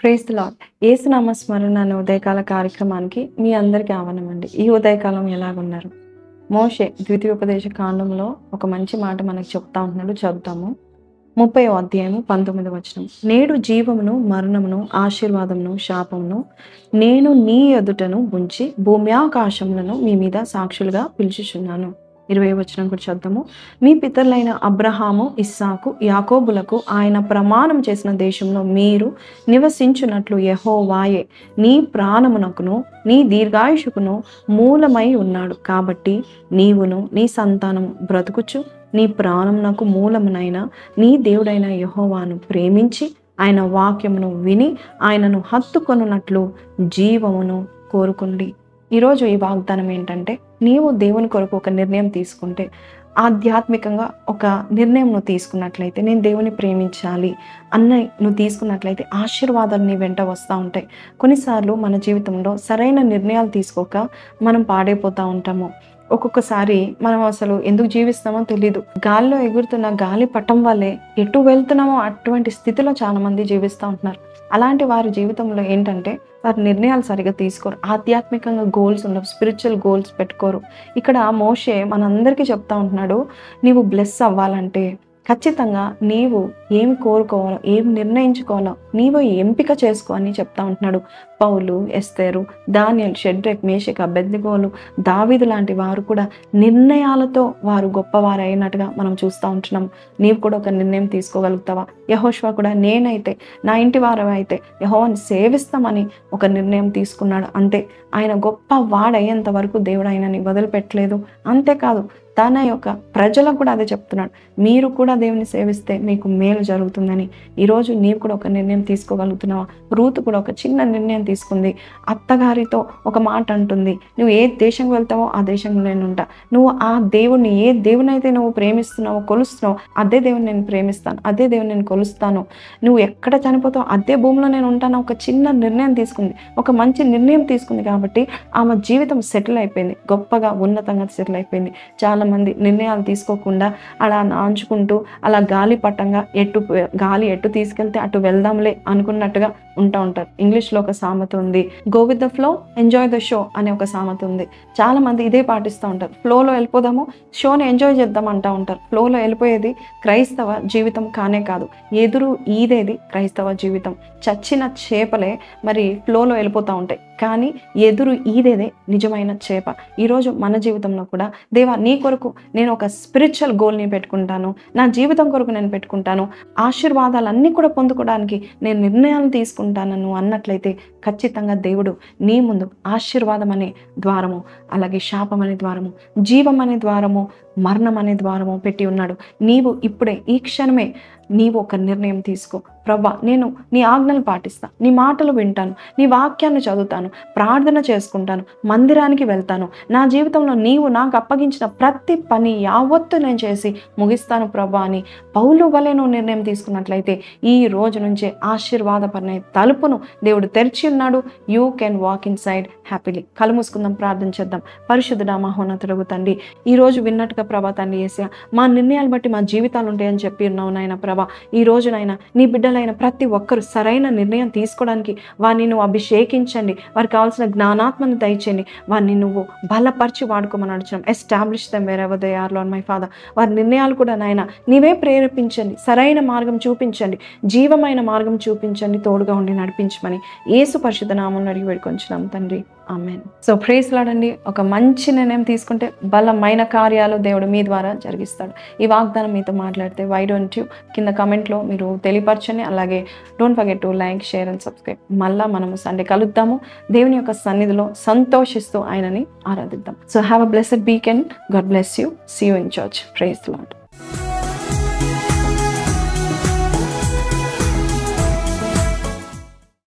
Praise the lord. యేసునామ స్మరణ అనే ఉదయకాల కార్యక్రమానికి మీ అందరికీ ఆహ్వానమండి. ఈ ఉదయకాలం ఎలాగున్నారు? మోషే ద్వితీయోపదేశ కాండంలో ఒక మంచి మాట మనకు చెప్తా ఉంటున్నాడు. చదువుతాము. 30వ అధ్యాయము 19వ వచనం. నేడు జీవమును మరణమును ఆశీర్వాదమును శాపమును నేను నీ ఎదుటను ఉంచి భూమ్యాకాశములను మీ మీద సాక్షులుగా పిలుచుచున్నాను. 20వ వచనం కూడా చదువుతాము. మీ పితరులైన అబ్రహాము, ఇస్సాకు, యాకోబులకు ఆయన ప్రమాణం చేసిన దేశంలో మీరు నివసించున్నట్లు యెహోవాయే నీ ప్రాణమునకును నీ దీర్ఘాయుషుకును మూలమై ఉన్నాడు. కాబట్టి నీవును నీ సంతానము బ్రతుకుచు నీ ప్రాణమునకు మూలమునైన నీ దేవుడైన యెహోవాను ప్రేమించి ఆయన వాక్యమును విని ఆయనను హత్తుకొనున్నట్లు జీవమును కోరుకోండి. ఈరోజు ఈ వాగ్దానం ఏంటంటే, నీవు దేవుని కొరకు ఒక నిర్ణయం తీసుకుంటే, ఆధ్యాత్మికంగా ఒక నిర్ణయం నువ్వు తీసుకున్నట్లయితే, నేను దేవుని ప్రేమించాలి అన్న నువ్వు తీసుకున్నట్లయితే ఆశీర్వాదాలు నీ వెంట వస్తూ ఉంటాయి. కొన్నిసార్లు మన జీవితంలో సరైన నిర్ణయాలు తీసుకోక మనం పాడైపోతూ ఉంటాము. ఒక్కొక్కసారి మనం అసలు ఎందుకు జీవిస్తామో తెలీదు. గాలిలో ఎగురుతున్న గాలి పట్టం వల్లే ఎటు వెళ్తున్నామో అటువంటి స్థితిలో చాలా మంది జీవిస్తూ ఉంటున్నారు. అలాంటి వారి జీవితంలో ఏంటంటే, వారి నిర్ణయాలు సరిగా తీసుకోరు. ఆధ్యాత్మికంగా గోల్స్ ఉండవు, స్పిరిచువల్ గోల్స్ పెట్టుకోరు. ఇక్కడ మోషే మనందరికీ చెప్తా ఉంటున్నాడు, నీవు బ్లెస్ అవ్వాలంటే ఖచ్చితంగా నీవు ఏమి కోరుకోవాలో, ఏం నిర్ణయించుకోవాలో నీవు ఎంపిక చేసుకో అని చెప్తా ఉంటున్నాడు. పౌలు, ఎస్తేరు, దానియేలు, షడ్రక్, మేషక్, అబేద్నెగోలు, దావీదు లాంటి వారు కూడా నిర్ణయాలతో వారు గొప్పవారు అయినట్టుగా మనం చూస్తూ ఉంటున్నాం. నీవు కూడా ఒక నిర్ణయం తీసుకోగలుగుతావా? యెహోషువ కూడా నేనైతే నా ఇంటి వారు అయితే యెహోవాని సేవిస్తామని ఒక నిర్ణయం తీసుకున్నాడు. అంతే, ఆయన గొప్ప వాడయ్యేంత వరకు దేవుడు ఆయనని వదిలిపెట్టలేదు. అంతేకాదు తన యొక్క ప్రజలకు కూడా అదే చెప్తున్నాడు, మీరు కూడా దేవుని సేవిస్తే మీకు మేలు జరుగుతుందని. ఈరోజు నీవు కూడా ఒక నిర్ణయం తీసుకోగలుగుతున్నావా? రూతు కూడా ఒక చిన్న నిర్ణయం తీసుకుంది. అత్తగారితో ఒక మాట అంటుంది, నువ్వు ఏ దేశంకి వెళ్తావో ఆ దేశంలో నేను ఉంటా. నువ్వు ఆ దేవుణ్ణి, ఏ దేవుని అయితే నువ్వు ప్రేమిస్తున్నావో, కొలుస్తున్నావు, అదే దేవుని నేను ప్రేమిస్తాను, అదే దేవుని నేను కొలుస్తాను. నువ్వు ఎక్కడ చనిపోతావు అదే భూమిలో నేను ఉంటాను. ఒక చిన్న నిర్ణయం తీసుకుంది, ఒక మంచి నిర్ణయం తీసుకుంది. కాబట్టి ఆమె జీవితం సెటిల్ అయిపోయింది, గొప్పగా ఉన్నతంగా సెటిల్ అయిపోయింది. చాలా మంది నిర్ణయాలు తీసుకోకుండా అలా నాంచుకుంటూ అలా గాలి పట్టంగా గాలి ఎటు తీసుకెళ్తే అటు వెళ్దాంలే అనుకున్నట్టుగా ఉంటారు. ఇంగ్లీష్లో ఒక సామెత ఉంది, go with the flow, enjoy the show అనే ఒక సామెత ఉంది. చాలా మంది ఇదే పాటిస్తూ ఉంటారు. ఫ్లోలో వెళ్ళిపోదాము, షోని ఎంజాయ్ చేద్దాం అంటూ ఉంటారు. ఫ్లోలో వెళ్ళిపోయేది క్రైస్తవ జీవితం కానే కాదు. ఎదురు ఈదేది క్రైస్తవ జీవితం. చచ్చిన చేపలే మరి ఫ్లోలో వెళ్ళిపోతూ ఉంటాయి, కానీ ఎదురు ఈదేదే నిజమైన చేప. ఈరోజు మన జీవితంలో కూడా, దేవా నీ కొరకు నేను ఒక స్పిరిచువల్ గోల్ని పెట్టుకుంటాను, నా జీవితం కొరకు నేను పెట్టుకుంటాను, ఆశీర్వాదాలన్నీ కూడా పొందుకోవడానికి నేను నిర్ణయాలు తీసుకుంటాను అన్నట్లయితే ఖచ్చితంగా దేవుడు నీ ముందు ఆశీర్వాదం అనే ద్వారము, అలాగే శాపం అనే ద్వారము, జీవం అనే ద్వారము, మరణం అనే ద్వారము పెట్టి ఉన్నాడు. నీవు ఇప్పుడే ఈ క్షణమే నీవు ఒక నిర్ణయం తీసుకో. ప్రభా, నేను నీ ఆజ్ఞలు పాటిస్తా, నీ మాటలు వింటాను, నీ వాక్యాన్ని చదువుతాను, ప్రార్థన చేసుకుంటాను, మందిరానికి వెళ్తాను, నా జీవితంలో నీవు నాకు అప్పగించిన ప్రతి పని యావత్తు నేను చేసి ముగిస్తాను ప్రభా అని పౌలు వలె నువ్వు నిర్ణయం తీసుకున్నట్లయితే ఈ రోజు నుంచే ఆశీర్వాదపరమైన తలుపును దేవుడు తెరిచి ఉన్నాడు. You can walk in side happily. కళ్ళు మూసుకుందాం, ప్రార్థన చేద్దాం. పరిశుద్ధుడా, మహోన్నతుడగు తండ్రి, ఈ రోజు విన్నట్టుగా ప్రభా తండ్రి యేసయ్య, మా నిర్ణయాలు బట్టి మా జీవితాలు ఉంటాయని చెప్పి ఉన్నావు నాయన ప్రభా. ఈ రోజునైనా నీ బిడ్డలైన ప్రతి ఒక్కరు సరైన నిర్ణయం తీసుకోవడానికి వారిని నువ్వు అభిషేకించండి, వారికి కావాల్సిన జ్ఞానాత్మను దయచేయండి, వారిని నువ్వు బలపరిచి వాడుకోమని అడుగుతున్నాం. Establish them wherever they are Lord my Father. వారి నిర్ణయాలు కూడా నాయన నీవే ప్రేరేపించండి, సరైన మార్గం చూపించండి, జీవమైన మార్గం చూపించండి, తోడుగా ఉండి నడిపించమని యేసు పరిశుద్ధ నామమున అడిగి వేడుకొంచున్నాం తండ్రి, ఆమేన్. సో ప్రైజ్ లార్డ్ అండి. ఒక మంచి నిర్ణయం తీసుకుంటే బలమైన కార్యాలు దేవుడు మీ ద్వారా జరిగిస్తాడు. ఈ వాగ్దానం మీతో మాట్లాడితే వై డోంట్ యూ కింద కమెంట్లో మీరు తెలియపరచండి. అలాగే don't forget to like, share and subscribe. మళ్ళీ మనము సండే కలుద్దాము, దేవుని యొక్క సన్నిధిలో సంతోషిస్తూ ఆయనని ఆరాధిద్దాం. So have a blessed weekend. God bless you. See you in church. Praise lord.